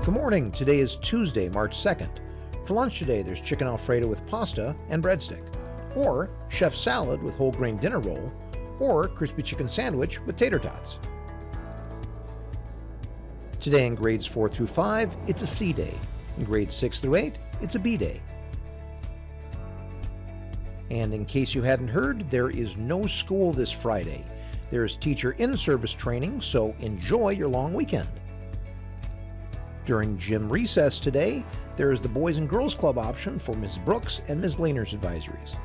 Good morning. Today is Tuesday, March 2nd. For lunch today, there's chicken Alfredo with pasta and breadstick, or chef salad with whole grain dinner roll, or crispy chicken sandwich with tater tots. Today in grades 4 through 5, it's a C day. In grades 6 through 8, it's a B day. And in case you hadn't heard, there is no school this Friday. There is teacher in-service training, so enjoy your long weekend. During gym recess today, there is the Boys and Girls Club option for Ms. Brooks and Ms. Lehner's advisories.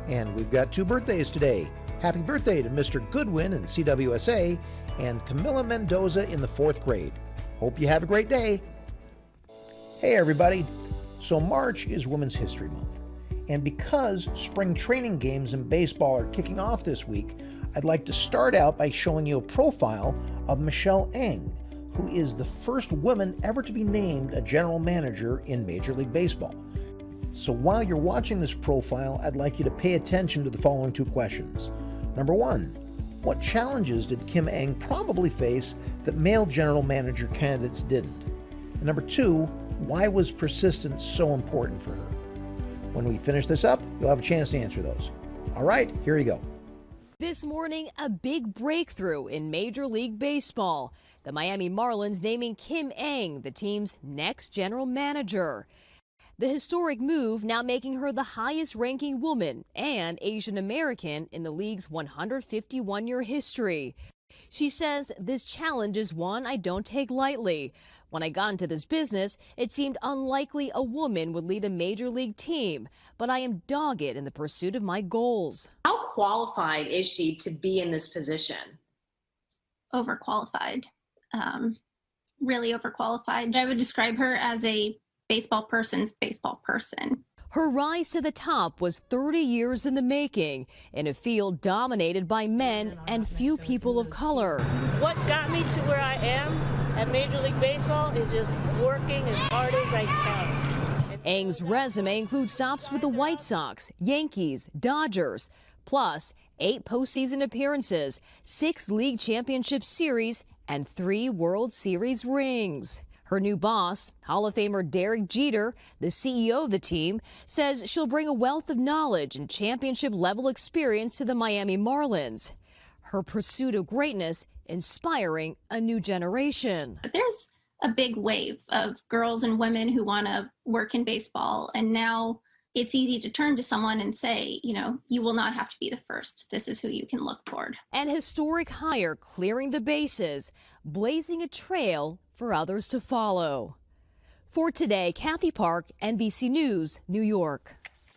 And we've got 2 birthdays today. Happy birthday to Mr. Goodwin in CWSA and Camilla Mendoza in the 4th grade. Hope you have a great day. Hey everybody. So March is Women's History Month. And because spring training games in baseball are kicking off this week, I'd like to start out by showing you a profile of Michelle Eng, who is the first woman ever to be named a general manager in Major League Baseball. So while you're watching this profile, I'd like you to pay attention to the following 2 questions. Number 1, what challenges did Kim Eng probably face that male general manager candidates didn't? And number 2, why was persistence so important for her? When we finish this up, you'll have a chance to answer those. All right, here you go. This morning, a big breakthrough in Major League Baseball. The Miami Marlins naming Kim Eng the team's next general manager. The historic move now making her the highest-ranking woman and Asian American in the league's 151-year history. She says, "This challenge is one I don't take lightly. When I got into this business, it seemed unlikely a woman would lead a major league team, but I am dogged in the pursuit of my goals." How qualified is she to be in this position? Overqualified, really overqualified. I would describe her as a baseball person's baseball person. Her rise to the top was 30 years in the making in a field dominated by men and few people of color. What got me to where I am at Major League Baseball is just working as hard as I can. Eng's resume includes stops with the White Sox, Yankees, Dodgers, plus 8 postseason appearances, 6 league championship series, and 3 World Series rings. Her new boss, Hall of Famer Derek Jeter, the CEO of the team, says she'll bring a wealth of knowledge and championship-level experience to the Miami Marlins. Her pursuit of greatness inspiring a new generation. But there's a big wave of girls and women who want to work in baseball, and now it's easy to turn to someone and say, you know, you will not have to be the first. This is who you can look toward. An historic hire clearing the bases, blazing a trail for others to follow. For today, Kathy Park, NBC News, New York.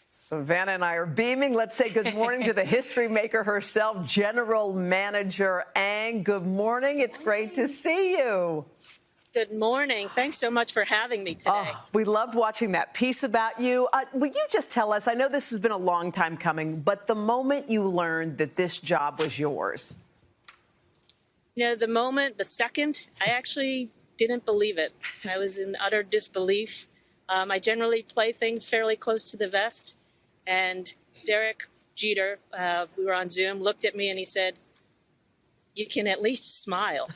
Savannah and I are beaming. Let's say good morning to the history maker herself, General Manager Eng. Good morning. It's great to see you. Good morning. Thanks so much for having me today. Oh, we loved watching that piece about you. Will you just tell us, I know this has been a long time coming, but the moment you learned that this job was yours? You know, the second, I actually didn't believe it. I was in utter disbelief. I generally play things fairly close to the vest. And Derek Jeter, we were on Zoom, looked at me and he said, "You can at least smile."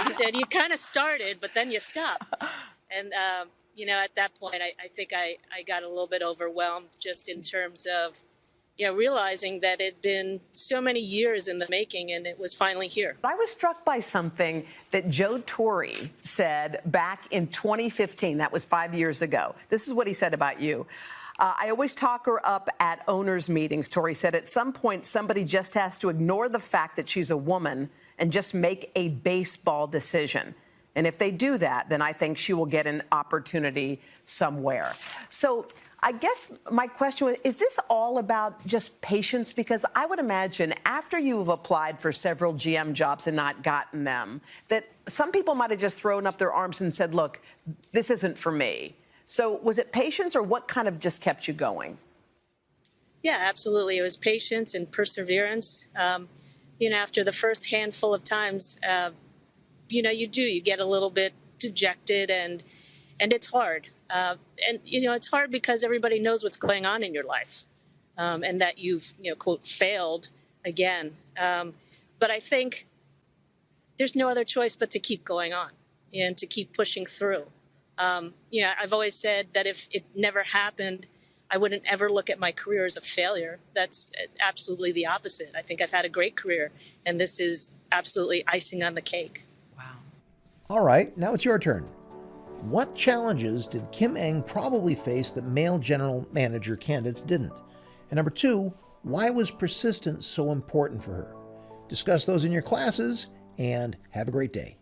He said, "You kind of started, but then you stopped." And, you know, at that point, I think I got a little bit overwhelmed just in terms of, you know, realizing that it had been so many years in the making and it was finally here. I was struck by something that Joe Torre said back in 2015. That was 5 years ago. This is what he said about you. "I always talk her up at owners' meetings," Torre said. "At some point, somebody just has to ignore the fact that she's a woman and just make a baseball decision. And if they do that, then I think she will get an opportunity somewhere." So I guess my question was, is this all about just patience? Because I would imagine after you've applied for several GM jobs and not gotten them, that some people might have just thrown up their arms and said, look, this isn't for me. So was it patience or what kind of just kept you going? Yeah, absolutely. It was patience and perseverance. You know, after the first handful of times, you know, you get a little bit dejected and it's hard. And, you know, it's hard because everybody knows what's going on in your life and that you've, you know, quote, failed again. But I think there's no other choice but to keep going on and to keep pushing through. I've always said that if it never happened, I wouldn't ever look at my career as a failure. That's absolutely the opposite. I think I've had a great career, and this is absolutely icing on the cake. Wow. All right, now it's your turn. What challenges did Kim Eng probably face that male general manager candidates didn't? And number 2, why was persistence so important for her? Discuss those in your classes, and have a great day.